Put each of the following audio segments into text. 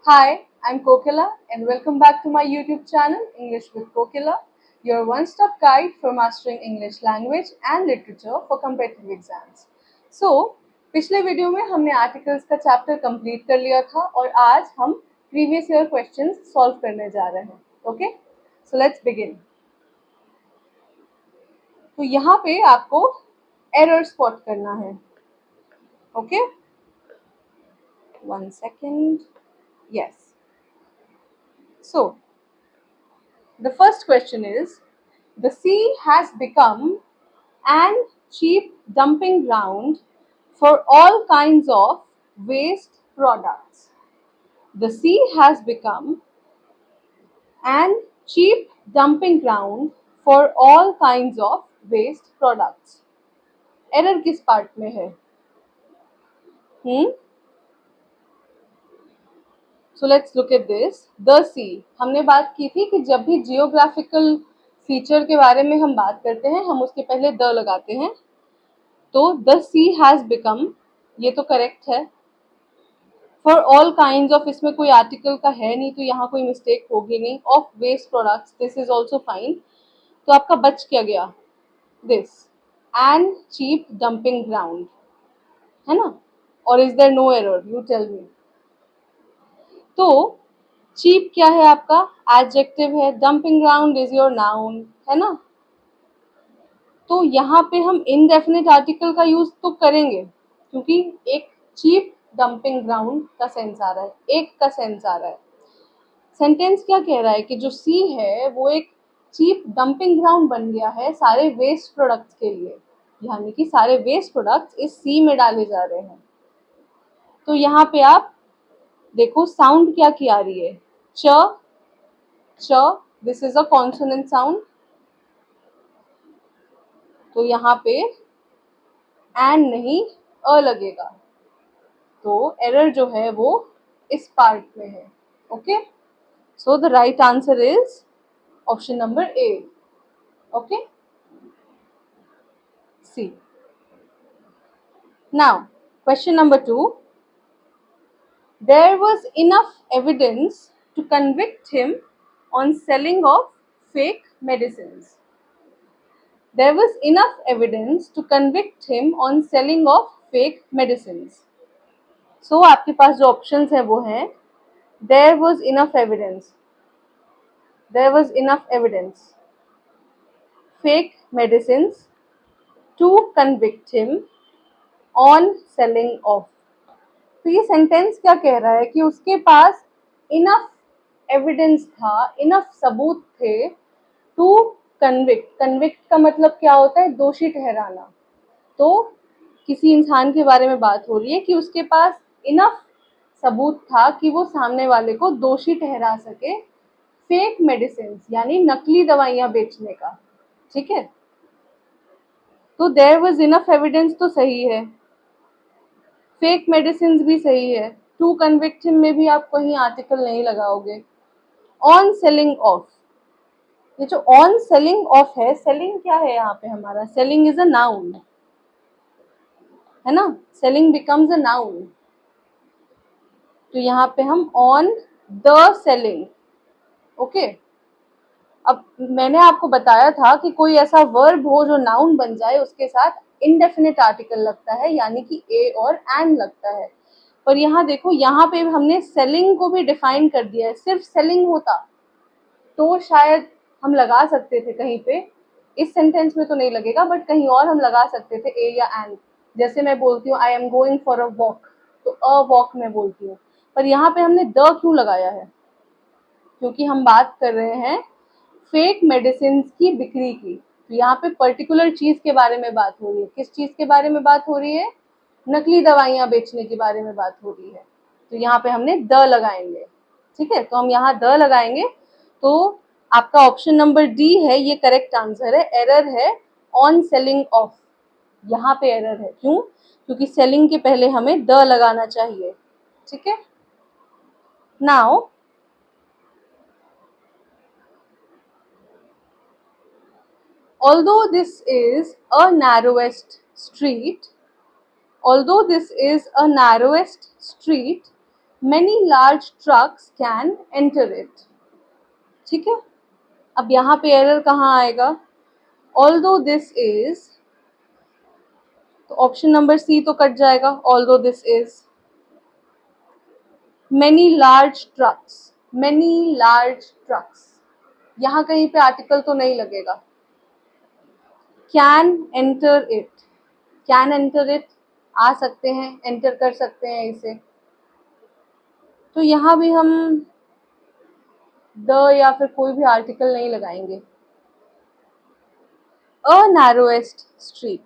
Hi, I'm Kokila and welcome back to my YouTube channel English with Kokila, your one-stop guide for mastering English language and literature for competitive exams. So, पिछले video में हमने articles का chapter complete कर लिया था और आज हम प्रीवियस ईयर क्वेश्चंस सॉल्व करने जा रहे हैं. Okay, so let's begin. तो यहाँ पे आपको एरर स्पॉट करना है. Okay, 1 second. Yes. So, the first question is, the sea has become an cheap dumping ground for all kinds of waste products. The sea has become an cheap dumping ground for all kinds of waste products. Error किस part में है? So let's look at this. The sea. हमने बात की थी कि जब भी जियोग्राफिकल फीचर के बारे में हम बात करते हैं हम उसके पहले द लगाते हैं. तो द सी हैज बिकम, ये तो करेक्ट है. फॉर ऑल काइंड ऑफ, इसमें कोई आर्टिकल का है नहीं तो यहाँ कोई मिस्टेक होगी नहीं. Of waste products, this is also fine. तो आपका बच क्या गया? This and cheap dumping ground, है ना? और is there no error? You tell me. तो चीप क्या है आपका? एडजेक्टिव है. Dumping ground is your noun, है ना? तो यहाँ पे हम इनडेफिनेट आर्टिकल का यूज तो करेंगे क्योंकि एक चीप डंपिंग ग्राउंड का सेंस आ रहा है, एक का सेंस आ रहा है. सेंटेंस क्या कह रहा है कि जो सी है वो एक चीप डंपिंग ग्राउंड बन गया है सारे वेस्ट प्रोडक्ट्स के लिए, यानी कि सारे वेस्ट प्रोडक्ट्स इस सी में डाले जा रहे हैं. तो यहाँ पे आप देखो साउंड क्या की आ रही है? च च. This is a consonant sound. तो यहाँ पे एन नहीं अ लगेगा. तो एरर जो है वो इस पार्ट में है. Okay, so the right answer is option number a. Okay, c. Now question number 2. There was enough evidence to convict him on selling of fake medicines. There was enough evidence to convict him on selling of fake medicines. So आपके पास जो options है वो हैं there was enough evidence, there was enough evidence, fake medicines, to convict him on selling of. तो ये sentence क्या कह रहा है कि उसके पास इनफ एविडेंस था, इनफ सबूत थे टू कन्विक्ट. कन्विक्ट का मतलब क्या होता है? दोषी ठहराना. तो किसी इंसान के बारे में बात हो रही है कि उसके पास इनफ सबूत था कि वो सामने वाले को दोषी ठहरा सके फेक मेडिसिन यानी नकली दवाइयां बेचने का. ठीक है, तो देयर वाज इनफ एविडेंस तो सही है, फेक मेडिसिन भी सही है. टू कन्विक्ट हिम में भी आप कहीं आर्टिकल नहीं लगाओगे. ऑन सेलिंग ऑफ, ये जो ऑन सेलिंग ऑफ है, सेलिंग क्या है यहाँ पे हमारा? सेलिंग इज अ नाउन, है ना? Selling becomes a noun. तो यहाँ पे हम ऑन द सेलिंग. ओके, अब मैंने आपको बताया था कि कोई ऐसा वर्ब हो जो नाउन बन जाए उसके साथ इनडेफिनेट आर्टिकल लगता है, यानी कि ए और एन लगता है. पर यहाँ देखो, यहाँ पे हमने सेलिंग को भी डिफाइन कर दिया है. सिर्फ सेलिंग होता तो शायद हम लगा सकते थे कहीं पे, इस सेंटेंस में तो नहीं लगेगा बट कहीं और हम लगा सकते थे ए या एन. जैसे मैं बोलती हूँ I am going for a walk, तो अ वॉक में बोलती हूँ. पर यहाँ पे हमने द क्यों लगाया है? क्योंकि हम बात कर रहे हैं फेक मेडिसिन की बिक्री की. तो यहाँ पे पर्टिकुलर चीज के बारे में बात हो रही है. किस चीज के बारे में बात हो रही है? नकली दवाइयां बेचने के बारे में बात हो रही है. तो यहाँ पे हमने द लगाएंगे. ठीक है, तो हम यहाँ द लगाएंगे. तो आपका ऑप्शन नंबर डी है, ये करेक्ट आंसर है. एरर है ऑन सेलिंग ऑफ. यहाँ पे एरर है. क्यों? क्योंकि सेलिंग के पहले हमें द लगाना चाहिए. ठीक है, now although this is a narrowest street, although this is a narrowest street, many large trucks can enter it. ठीक है, अब यहाँ पे एरर कहाँ आएगा? although this is, तो ऑप्शन नंबर सी तो कट जाएगा, although this is. many large trucks, many large trucks, यहाँ कहीं पे आर्टिकल तो नहीं लगेगा. can enter it, can enter it, आ सकते हैं, एंटर कर सकते हैं इसे. तो यहाँ भी हम द या फिर कोई भी आर्टिकल नहीं लगाएंगे. अ नैरोएस्ट स्ट्रीट,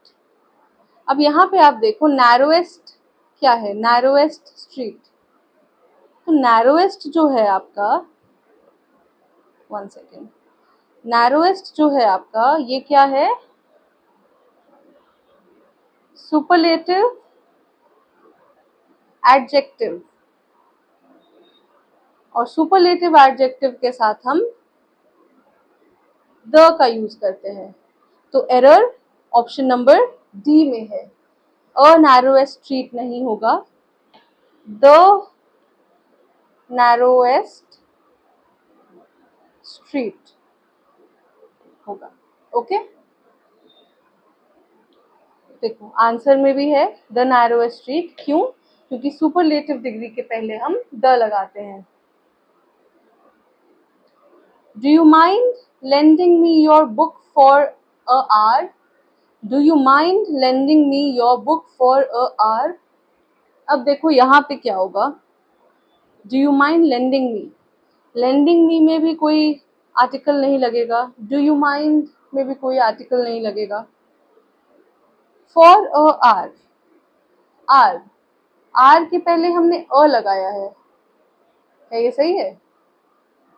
अब यहाँ पे आप देखो नैरोएस्ट क्या है? Narrowest street. तो नैरोएस्ट जो है आपका, वन सेकेंड, नैरोएस्ट जो है आपका ये क्या है? सुपरलेटिव एडजेक्टिव, और सुपरलेटिव एडजेक्टिव के साथ हम द का यूज करते हैं. तो एरर ऑप्शन नंबर डी में है. अ नैरोएस्ट स्ट्रीट नहीं होगा, द नैरोएस्ट स्ट्रीट होगा. ओके, देखो आंसर में भी है द नैरोएस्ट स्ट्रीट. क्यों? क्योंकि सुपरलेटिव डिग्री के पहले हम द लगाते हैं. Do you mind lending me your book for a hour? Do you mind lending me your book for a hour? अब देखो यहाँ पे क्या होगा? Do you mind lending me, lending me में भी कोई आर्टिकल नहीं लगेगा, डू यू माइंड में भी कोई आर्टिकल नहीं लगेगा. For a r, r, r के पहले हमने अ लगाया है. क्या ये सही है?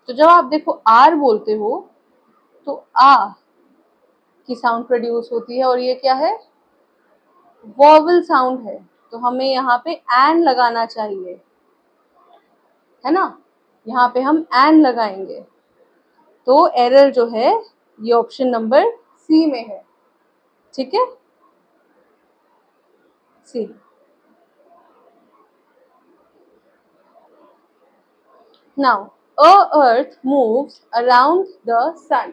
तो जब आप देखो आर बोलते हो तो आ की साउंड प्रोड्यूस होती है, और ये क्या है? वॉवल साउंड है. तो हमें यहाँ पे एन लगाना चाहिए, है ना? यहाँ पे हम एन लगाएंगे. तो एरर जो है ये ऑप्शन नंबर सी में है. ठीक है, सी. Now, a earth moves around the sun.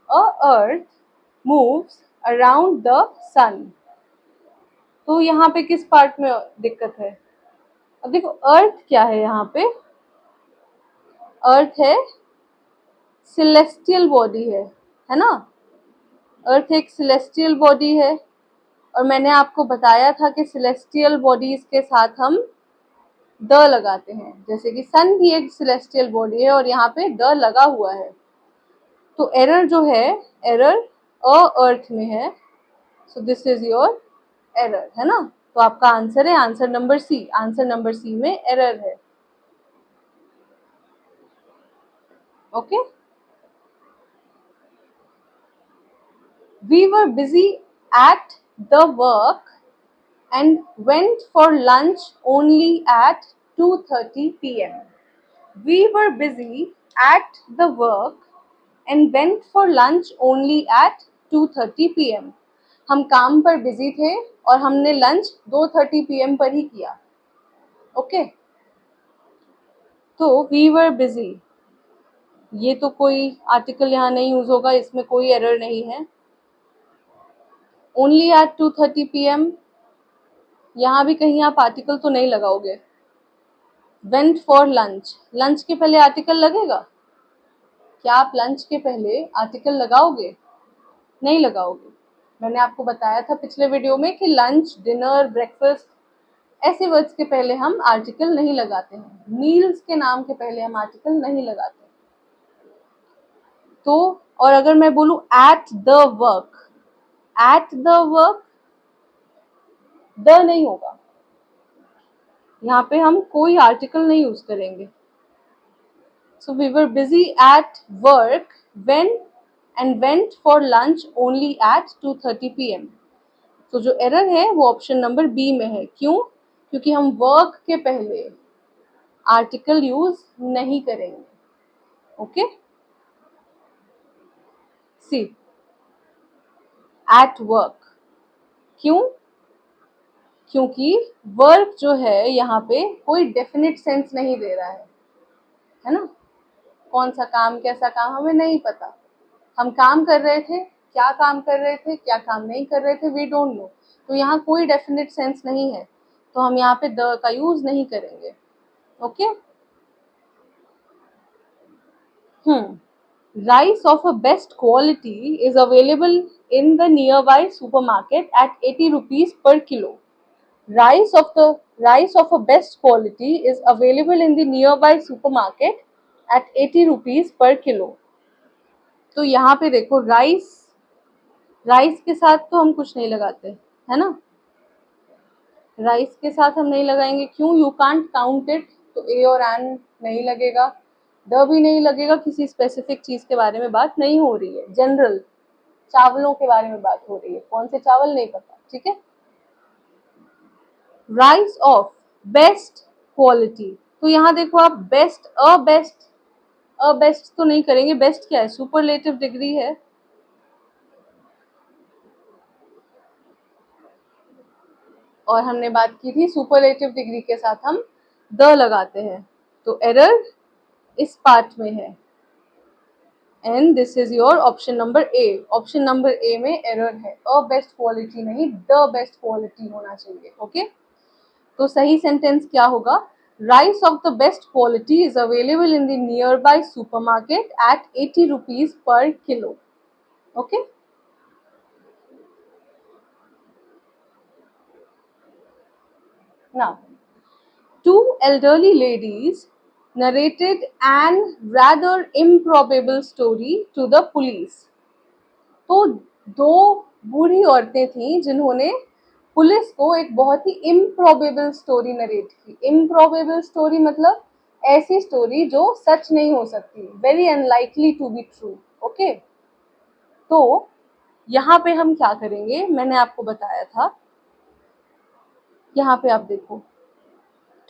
A earth moves around the sun. तो यहाँ पे किस पार्ट में दिक्कत है? अब देखो अर्थ क्या है यहाँ पे? अर्थ है सिलेस्टियल बॉडी है ना? अर्थ एक सिलेस्टियल बॉडी है, और मैंने आपको बताया था कि सिलेस्टियल बॉडीज के साथ हम द लगाते हैं. जैसे कि सन भी एक सिलेस्टियल बॉडी है और यहाँ पे द लगा हुआ है. तो एरर जो है, एरर अ अर्थ में है. So this is your error, है ना? तो आपका आंसर है answer number c. Answer number c में एरर है. Okay, we were busy at the work and went for lunch only at 2:30 p.m. We were busy at the work and went for lunch only at 2:30 p.m. हम काम पर busy थे और हमने lunch 2:30 p.m. पर ही किया. Okay, तो we were busy, ये तो कोई आर्टिकल यहाँ नहीं यूज होगा, इसमें कोई एरर नहीं है. only at 2:30 p.m. यहाँ भी कहीं आप आर्टिकल तो नहीं लगाओगे. वेंट फॉर लंच, लंच के पहले आर्टिकल लगेगा? क्या आप लंच के पहले आर्टिकल लगाओगे? नहीं लगाओगे. मैंने आपको बताया था पिछले वीडियो में कि लंच, डिनर, ब्रेकफास्ट ऐसे वर्ड्स के पहले हम आर्टिकल नहीं लगाते हैं. मील्स के नाम के पहले हम आर्टिकल नहीं लगाते. तो और अगर मैं बोलूं eight the work, eight the work, the नहीं होगा. यहाँ पे हम कोई आर्टिकल नहीं यूज करेंगे. So we were busy at work when and went for lunch only at 2:30 p.m. तो जो एरर है वो ऑप्शन नंबर बी में है. क्यों? क्योंकि हम वर्क के पहले आर्टिकल यूज नहीं करेंगे. Okay, c, at work. क्यों? क्योंकि वर्क जो है यहाँ पे कोई डेफिनेट सेंस नहीं दे रहा है ना। कौन सा काम, कैसा काम, हमें नहीं पता। हम काम कर रहे थे, क्या काम कर रहे थे, क्या काम नहीं कर रहे थे, वी डोंट नो। तो यहाँ कोई डेफिनेट सेंस नहीं है, तो हम यहाँ पे द का यूज नहीं करेंगे। Okay. Rice of a best quality is available in the nearby supermarket at 80 rupees per kilo. Rice of a best quality is available in the nearby supermarket at 80 rupees per kilo. तो यहाँ पे देखो rice के साथ तो हम कुछ नहीं लगाते, है ना। राइस के साथ हम नहीं लगाएंगे, क्यों? यू कांट काउंट इट, तो ए और एन नहीं लगेगा, द भी नहीं लगेगा। किसी स्पेसिफिक चीज के बारे में बात नहीं हो रही है, जनरल चावलों के बारे में बात हो रही है। कौन से चावल नहीं पता, ठीक है। राइस ऑफ बेस्ट क्वालिटी, तो यहाँ देखो आप अ बेस्ट तो नहीं करेंगे। बेस्ट क्या है? सुपरलेटिव डिग्री है। और हमने बात की थी सुपरलेटिव डिग्री के साथ हम द लगाते हैं, तो एरर इस पार्ट में है। And this is your option number a. Option number a में एरर है, अ बेस्ट क्वालिटी नहीं, द बेस्ट क्वालिटी होना चाहिए। ओके, तो सही सेंटेंस क्या होगा? Rice of the best quality is available in the nearby supermarket at 80 rupees per kilo. Okay, now two elderly ladies narrated an rather improbable story to the police. तो दो बूढ़ी औरतें थीं जिन्होंने police को एक बहुत ही इम्प्रॉबेबल स्टोरी नरेट की। इम्प्रॉबेबल स्टोरी मतलब ऐसी स्टोरी जो सच नहीं हो सकती, very unlikely to be true. Okay, तो यहाँ पे हम क्या करेंगे, मैंने आपको बताया था। यहाँ पे आप देखो,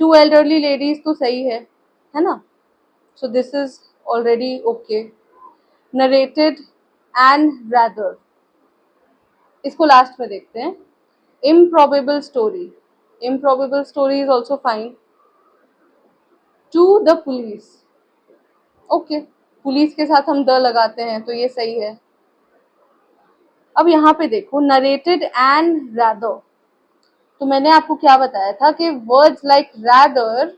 टू एल्डरली लेडीज तो सही है ना। So this is already okay. Narrated and rather, इसको लास्ट में देखते हैं। Improbable story, improbable story is also fine. To the police, okay, police के साथ हम द लगाते हैं, तो ये सही है। अब यहाँ पे देखो, नरेटेड एंड रैदर, तो मैंने आपको क्या बताया था कि वर्ड्स लाइक रैदर,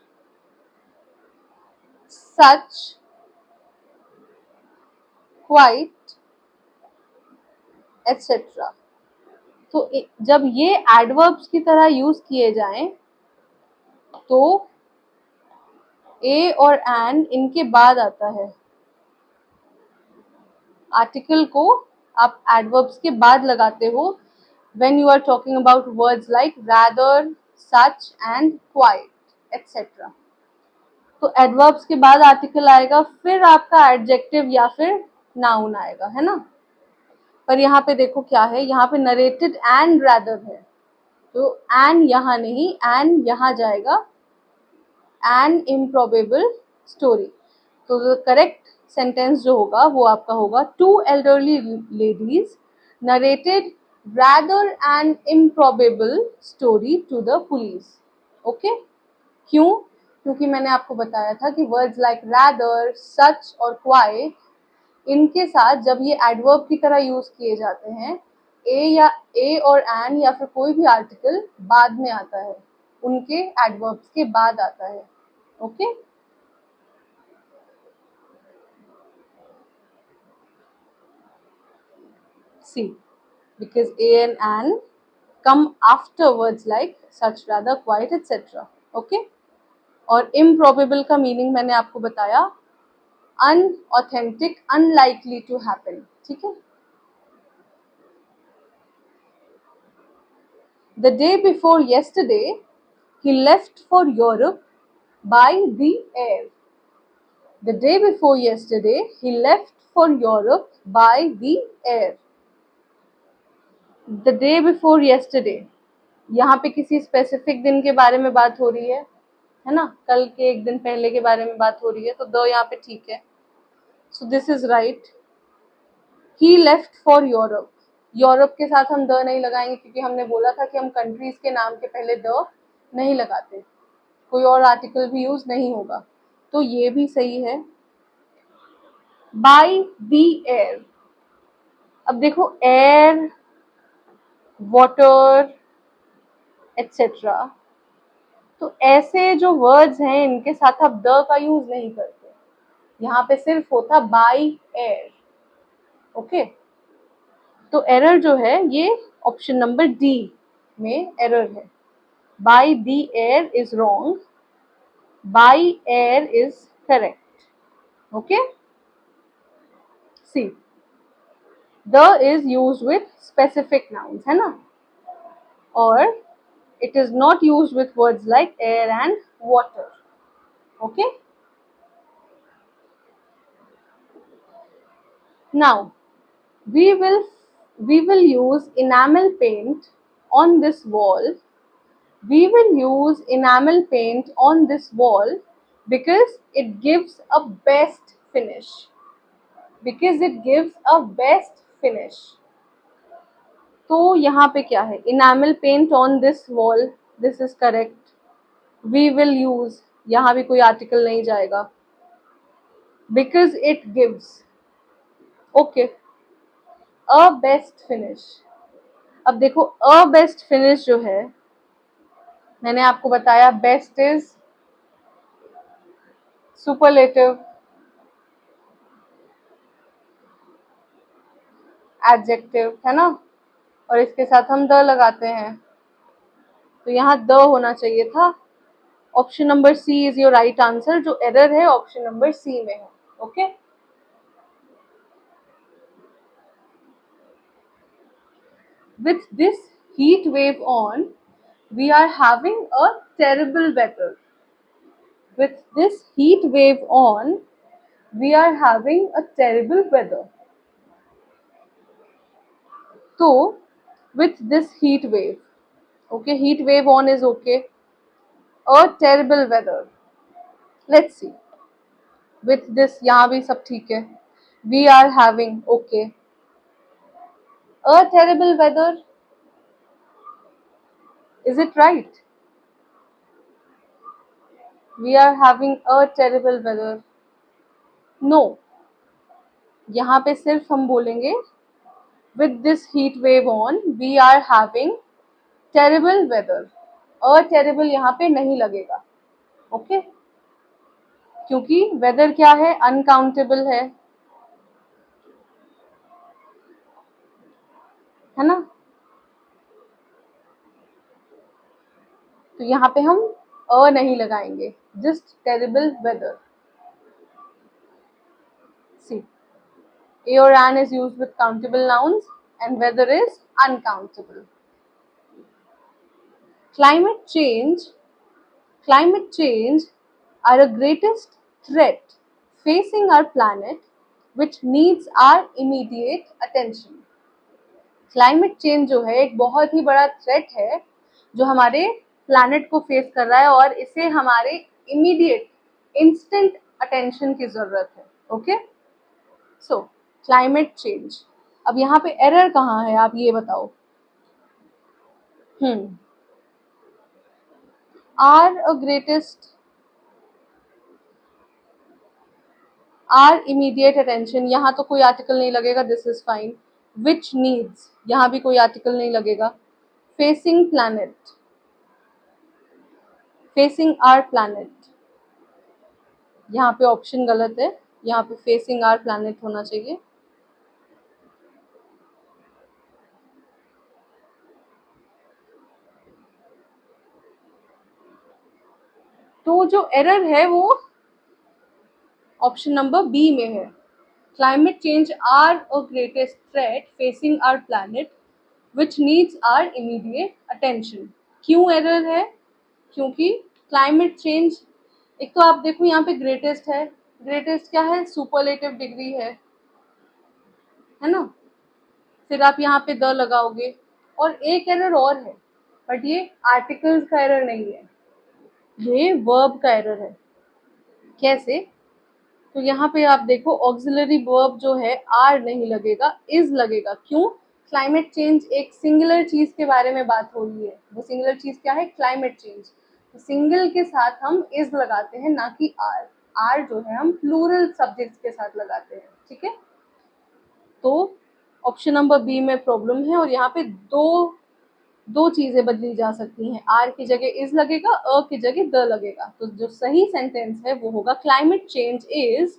सच, क्वाइट, एटसेट्रा, तो जब ये एडवर्ब्स की तरह यूज किए जाएं तो ए और एन इनके बाद आता है। आर्टिकल को आप एडवर्ब्स के बाद लगाते हो when you are talking about words like rather, such and quite etcetera. तो एडवर्ब्स के बाद आर्टिकल आएगा, फिर आपका एडजेक्टिव या फिर नाउन आएगा, है ना। पर यहाँ पे देखो क्या है, यहाँ पे नरेटेड एंड रादर है, तो एन यहाँ नहीं, एन यहाँ जाएगा, एन इम्प्रॉबेबल स्टोरी। तो करेक्ट सेंटेंस जो होगा वो आपका होगा, two elderly ladies narrated rather an improbable story to the police. Okay, क्यों? क्योंकि मैंने आपको बताया था कि वर्ड्स लाइक रैदर, सच और क्वाइट, इनके साथ जब ये एडवर्ब की तरह यूज किए जाते हैं, ए और एन या फिर कोई भी आर्टिकल बाद में आता है, उनके एडवर्ब्स के बाद आता है। Okay, c, because a and an come after words like such, rather, quite, etc. Okay, और improbable का मीनिंग मैंने आपको बताया, अनऑथेंटिक, अनलाइकली टू हैपन। ठीक है। The day before yesterday, he left for Europe by the air. The day before yesterday, he left for Europe by the air. The day before yesterday, यहाँ पे किसी specific दिन के बारे में बात हो रही है ना, कल के एक दिन पहले के बारे में बात हो रही है, तो दो यहाँ पे ठीक है। So this is right. He left for Europe, Europe के साथ हम द नहीं लगाएंगे क्योंकि हमने बोला था कि हम कंट्रीज के नाम के पहले द नहीं लगाते, कोई और आर्टिकल भी यूज नहीं होगा, तो ये भी सही है। बाय द एयर, अब देखो एयर, वाटर एटसेट्रा, तो ऐसे जो वर्ड्स हैं इनके साथ आप द का यूज नहीं करते, यहाँ पे सिर्फ होता बाय एयर। ओके, तो एरर जो है ये ऑप्शन नंबर डी में एरर है। By the air is wrong, by air is correct. Okay, c the is use with specific nouns, है ना, और it is not used with words like air and water. Okay, now we will use enamel paint on this wall. We will use enamel paint on this wall because it gives a best finish, because it gives a best finish. तो यहाँ पे क्या है, enamel paint on this wall, this is correct. We will use, यहाँ भी कोई article नहीं जाएगा, because it gives, okay, a best finish. अब देखो अ बेस्ट फिनिश जो है, मैंने आपको बताया बेस्ट इज सुपरलेटिव एडजेक्टिव, है ना, और इसके साथ हम द लगाते हैं, तो यहाँ द होना चाहिए था। Option number c is your right answer, जो एरर है ऑप्शन नंबर सी में है। Okay, with this heat wave on, we are having a terrible weather. With this heat wave on, we are having a terrible weather. So with this heat wave, okay, heat wave on is okay, a terrible weather, let's see, with this यहाँ भी सब ठीक है, we are having okay, a terrible weather, is it right? We are having a terrible weather, no, यहाँ पे सिर्फ हम बोलेंगे with this heat wave on we are having terrible weather, a terrible यहाँ पे नहीं लगेगा। ओके, क्योंकि वेदर क्या है, अनकाउंटेबल है ना, तो यहाँ पे हम अ नहीं लगाएंगे, just terrible weather. C, a or an is used with countable nouns and weather is uncountable. Climate change are the greatest threat facing our planet which needs our immediate attention. Climate change जो है एक बहुत ही बड़ा threat है जो हमारे planet को face कर रहा है और इसे हमारे इमीडिएट इंस्टेंट अटेंशन की जरूरत है। Okay, so climate change. अब यहाँ पे एरर कहाँ है आप ये बताओ। Are a greatest, are immediate attention, यहाँ तो कोई आर्टिकल नहीं लगेगा, this is fine. Which needs, यहाँ भी कोई आर्टिकल नहीं लगेगा। Facing planet, facing our planet, यहाँ पे ऑप्शन गलत है, यहाँ पे फेसिंग आवर प्लैनेट होना चाहिए। तो जो एरर है वो ऑप्शन नंबर बी में है। Climate change are a greatest threat facing our planet which needs our immediate attention. क्यों एरर है? क्योंकि क्लाइमेट चेंज, एक तो आप देखो यहाँ पे ग्रेटेस्ट है, ग्रेटेस्ट क्या है, सुपरलेटिव डिग्री है ना, फिर आप यहाँ पे द लगाओगे। और एक एरर और है, बट ये आर्टिकल्स का एरर नहीं है, ये वर्ब का एरर है। कैसे? तो यहाँ पे आप देखो ऑक्सिलरी वर्ब जो है आर नहीं लगेगा, इज लगेगा। क्यों? क्लाइमेट चेंज एक सिंगुलर चीज के बारे में बात हो रही है, वो सिंगुलर चीज क्या है? Climate change. तो सिंगल के साथ हम इज लगाते हैं, ना कि आर। आर जो है हम प्लूरल सब्जेक्ट्स के साथ लगाते हैं, ठीक है। तो ऑप्शन नंबर बी में प्रॉब्लम है, और यहाँ पे दो चीजें बदली जा सकती हैं, आर की जगह इज लगेगा, अ की जगह द लगेगा। तो जो सही सेंटेंस है वो होगा climate change is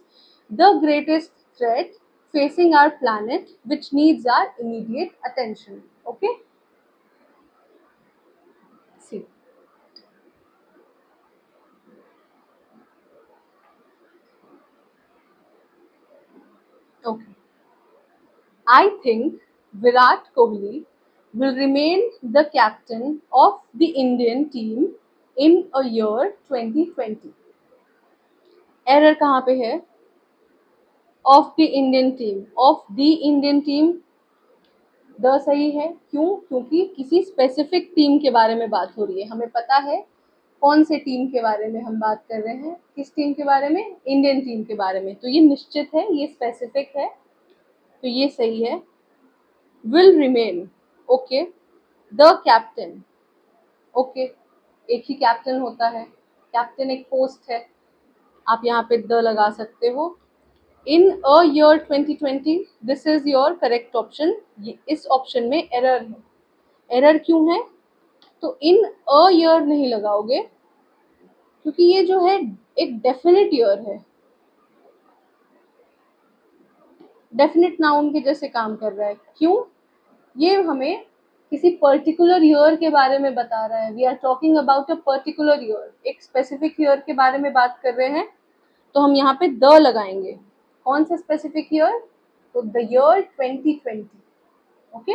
the greatest threat facing our planet which needs our immediate attention. Okay, see, okay, I think Virat Kohli will remain the captain of the Indian team in a year 2020. Error कहाँ पे है? Of the Indian team, of the Indian team, the सही है। क्यों? क्योंकि किसी specific team के बारे में बात हो रही है, हमें पता है कौन से टीम के बारे में हम बात कर रहे हैं। किस टीम के बारे में? इंडियन टीम के बारे में। तो ये निश्चित है, ये स्पेसिफिक है, तो ये सही है। Will remain, okay. The captain, okay, एक ही कैप्टन होता है, कैप्टन एक पोस्ट है, आप यहाँ पे द लगा सकते हो। In a year 2020, this is your correct option. इस ऑप्शन में एरर है। एरर क्यों है? तो इन अ ईयर नहीं लगाओगे, क्योंकि ये जो है एक डेफिनेट ईयर है, डेफिनेट नाउन के जैसे काम कर रहा है। क्यों? ये हमें किसी पर्टिकुलर ईयर के बारे में बता रहा है। We are talking about a particular year, एक स्पेसिफिक ईयर के बारे में बात कर रहे हैं, तो हम यहाँ पे द लगाएंगे। कौन सा स्पेसिफिक ईयर? तो the year 2020। Okay,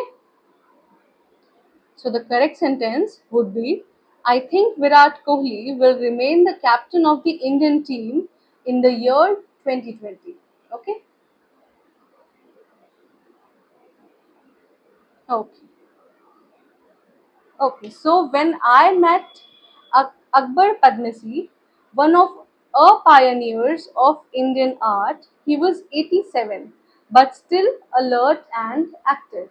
so the correct sentence would be, I think Virat Kohli will remain the captain of the Indian team in the year 2020. Okay, okay. Okay, so when I met Akbar Padmasi, one of a pioneers of Indian art, he was 87, but still alert and active.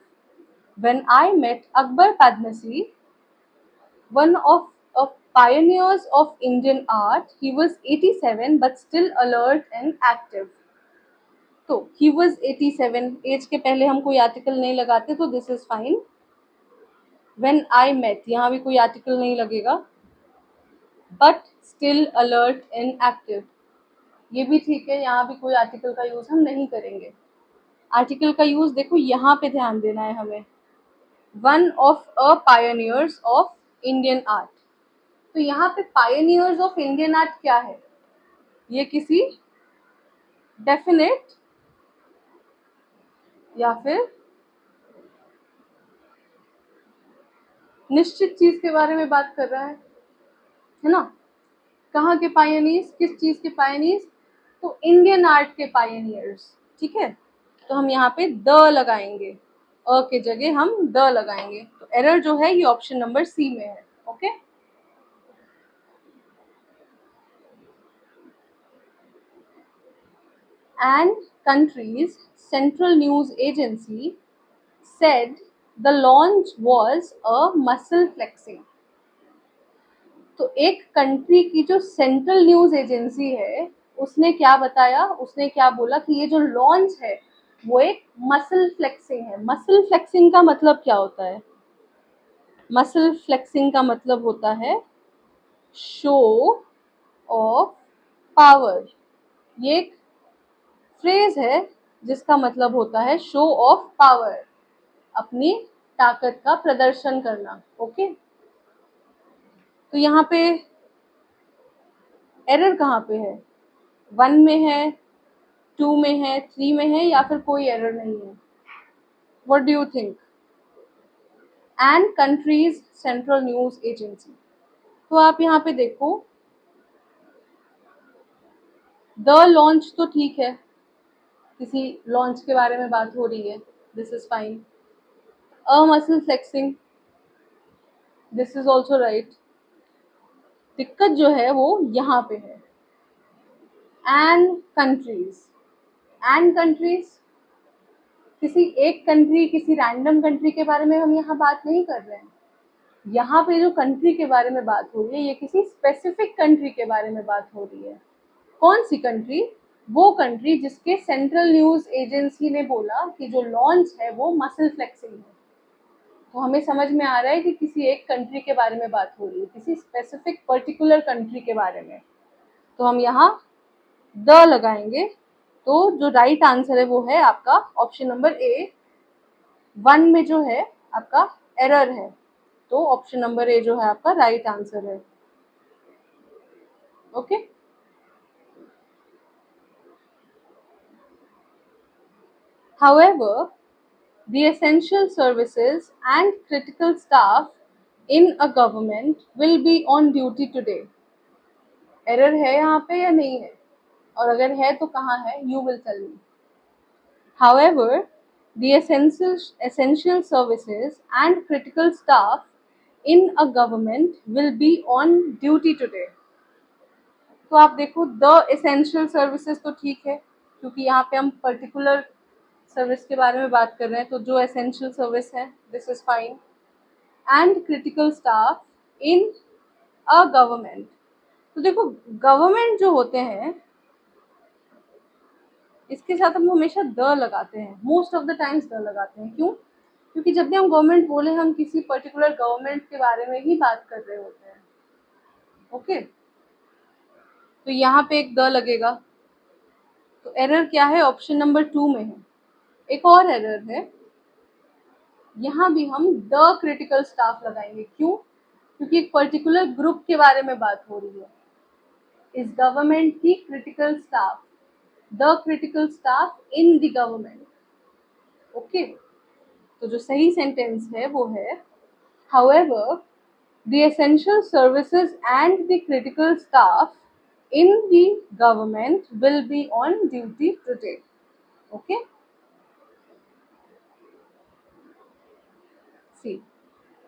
When I met Akbar Padmasi, one of pioneers of Indian art, he was 87, but still alert and active. तो he was 87, as के पहले हम कोई article नहीं लगाते, तो this is fine. When I met, यहाँ भी कोई आर्टिकल नहीं लगेगा, but still alert and active, ये भी ठीक है, यहाँ भी कोई आर्टिकल का यूज हम नहीं करेंगे। आर्टिकल का यूज देखो यहाँ पे ध्यान देना है हमें, one of a pioneers of Indian art. तो यहाँ पे पायनियर्स ऑफ इंडियन आर्ट क्या है? ये किसी डेफिनेट या फिर निश्चित चीज के बारे में बात कर रहा है ना। कहाँ के पायनियर्स, किस चीज के पायनियर्स? तो इंडियन आर्ट के पायनियर्स, ठीक है। तो हम यहाँ पे द लगाएंगे, अ के जगह हम द लगाएंगे। तो एरर जो है ये ऑप्शन नंबर सी में है। Okay, and countries central news agency said the launch was a muscle flexing। तो एक कंट्री की जो सेंट्रल न्यूज एजेंसी है, उसने क्या बताया? उसने क्या बोला कि ये जो लॉन्च है वो एक मसल फ्लेक्सिंग है। मसल फ्लेक्सिंग का मतलब क्या होता है? मसल फ्लेक्सिंग का मतलब होता है शो ऑफ पावर। ये एक फ्रेज है जिसका मतलब होता है शो ऑफ पावर, अपनी ताकत का प्रदर्शन करना। ओके, तो यहाँ पे एरर कहाँ पे है? 1 में है, 2 में है, 3 में है, या फिर कोई एरर नहीं है? What do you think? And countries central news agency, तो आप यहाँ पे देखो, द लॉन्च तो ठीक है, किसी लॉन्च के बारे में बात हो रही है, this is fine. A muscle flexing, this is also right. दिक्कत जो है वो यहाँ पे है, एंड कंट्रीज। एंड कंट्रीज किसी एक कंट्री, किसी रैंडम कंट्री के बारे में हम यहाँ बात नहीं कर रहे हैं। यहाँ पे जो कंट्री के बारे में बात हो रही है, ये किसी स्पेसिफिक कंट्री के बारे में बात हो रही है। कौन सी कंट्री? वो कंट्री जिसके सेंट्रल न्यूज एजेंसी ने बोला कि जो लॉन्च है वो मसल फ्लेक्सिंग है। तो हमें समझ में आ रहा है कि किसी एक कंट्री के बारे में बात हो रही है, किसी स्पेसिफिक पर्टिकुलर कंट्री के बारे में। तो हम यहाँ द लगाएंगे। तो जो राइट आंसर है वो है आपका ऑप्शन नंबर ए। 1 में जो है आपका एरर है, तो ऑप्शन नंबर ए जो है आपका राइट आंसर है। Okay. However, the essential services and critical staff in a government will be on duty today. Error है यहाँ पे या नहीं है? और अगर है तो कहाँ है? You will tell me. However, the essential services and critical staff in a government will be on duty today. तो आप देखो, द एसेंशियल सर्विसेज तो ठीक है, क्योंकि यहाँ पे हम पर्टिकुलर सर्विस के बारे में बात कर रहे हैं, तो जो एसेंशियल सर्विस है this is fine. And critical staff in a government. तो देखो, गवर्नमेंट जो होते हैं इसके साथ हम हमेशा द लगाते हैं, most of the times the लगाते हैं। क्यों? क्योंकि जब भी हम गवर्नमेंट बोले, हम किसी पर्टिकुलर गवर्नमेंट के बारे में ही बात कर रहे होते हैं। ओके, तो यहाँ पे एक द लगेगा। तो एरर क्या है? ऑप्शन नंबर 2 में है। एक और एरर है, यहाँ भी हम द क्रिटिकल स्टाफ लगाएंगे। क्यों? क्योंकि एक पर्टिकुलर ग्रुप के बारे में बात हो रही है। इस गवर्नमेंट की critical staff, the critical staff in the government. Okay, तो जो सही सेंटेंस है वो है however the essential services and the critical staff in the government will be on duty today. Okay, c,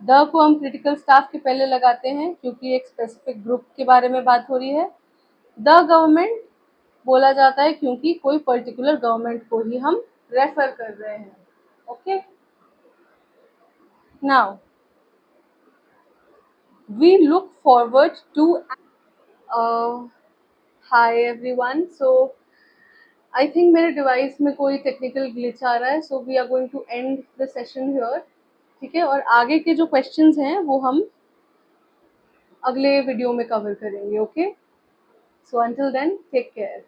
the को हम क्रिटिकल स्टाफ के पहले लगाते हैं क्योंकि एक स्पेसिफिक ग्रुप के बारे में बात हो रही है। द गवर्नमेंट बोला जाता है क्योंकि कोई पर्टिकुलर गवर्नमेंट को ही हम रेफर कर रहे हैं। Okay, now we look forward to hi everyone. So I think मेरे डिवाइस में कोई टेक्निकल ग्लिच आ रहा है, so we are going to end the session here. ठीक है, और आगे के जो क्वेश्चंस हैं वो हम अगले वीडियो में कवर करेंगे। Okay, so until then take care.